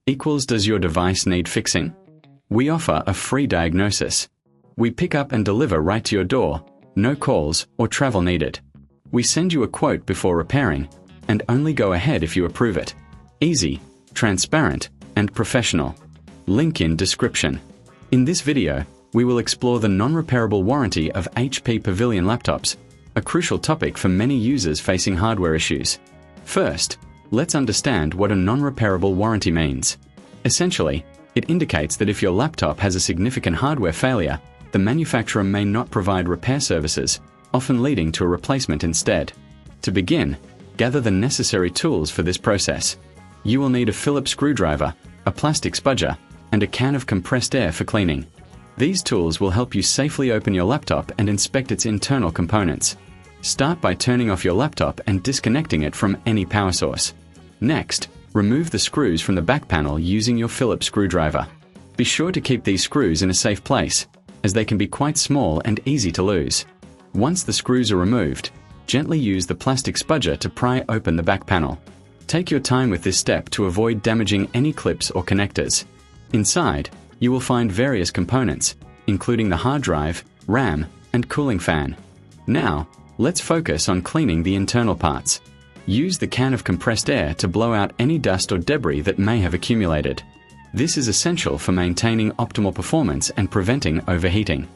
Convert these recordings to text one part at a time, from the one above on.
equals does your device need fixing? We offer a free diagnosis. We pick up and deliver right to your door, no calls or travel needed. We send you a quote before repairing, and only go ahead if you approve it. Easy, transparent, and professional. Link in description. In this video, we will explore the non-repairable warranty of HP Pavilion laptops, a crucial topic for many users facing hardware issues. First, let's understand what a non-repairable warranty means. Essentially, it indicates that if your laptop has a significant hardware failure, the manufacturer may not provide repair services, often leading to a replacement instead. To begin, gather the necessary tools for this process. You will need a Phillips screwdriver, a plastic spudger, and a can of compressed air for cleaning. These tools will help you safely open your laptop and inspect its internal components. Start by turning off your laptop and disconnecting it from any power source. Next, remove the screws from the back panel using your Phillips screwdriver. Be sure to keep these screws in a safe place, as they can be quite small and easy to lose. Once the screws are removed, gently use the plastic spudger to pry open the back panel. Take your time with this step to avoid damaging any clips or connectors. Inside, you will find various components, including the hard drive, RAM, and cooling fan. Now, let's focus on cleaning the internal parts. Use the can of compressed air to blow out any dust or debris that may have accumulated. This is essential for maintaining optimal performance and preventing overheating.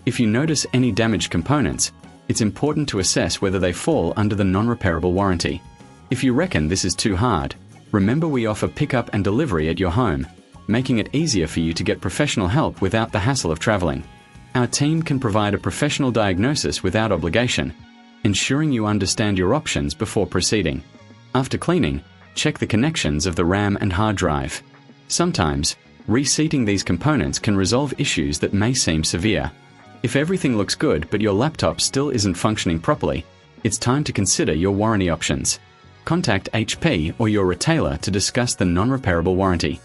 If you notice any damaged components, it's important to assess whether they fall under the non-repairable warranty. If you reckon this is too hard, remember we offer pickup and delivery at your home, making it easier for you to get professional help without the hassle of traveling. Our team can provide a professional diagnosis without obligation, ensuring you understand your options before proceeding. After cleaning, check the connections of the RAM and hard drive. Sometimes, reseating these components can resolve issues that may seem severe. If everything looks good but your laptop still isn't functioning properly, it's time to consider your warranty options. Contact HP or your retailer to discuss the non-repairable warranty.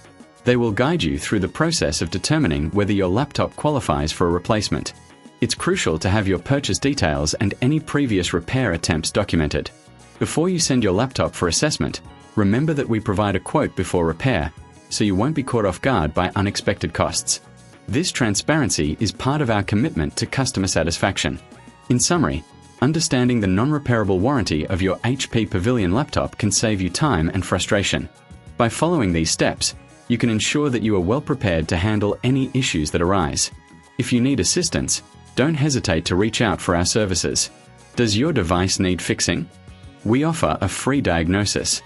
They will guide you through the process of determining whether your laptop qualifies for a replacement. It's crucial to have your purchase details and any previous repair attempts documented. Before you send your laptop for assessment, remember that we provide a quote before repair, so you won't be caught off guard by unexpected costs. This transparency is part of our commitment to customer satisfaction. In summary, understanding the non-repairable warranty of your HP Pavilion laptop can save you time and frustration. By following these steps, you can ensure that you are well prepared to handle any issues that arise. If you need assistance, don't hesitate to reach out for our services. Does your device need fixing? We offer a free diagnosis.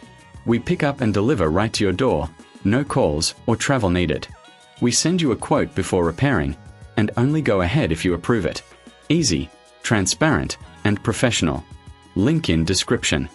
We pick up and deliver right to your door, no calls or travel needed. We send you a quote before repairing, and only go ahead if you approve it. Easy, transparent, and professional. Link in description.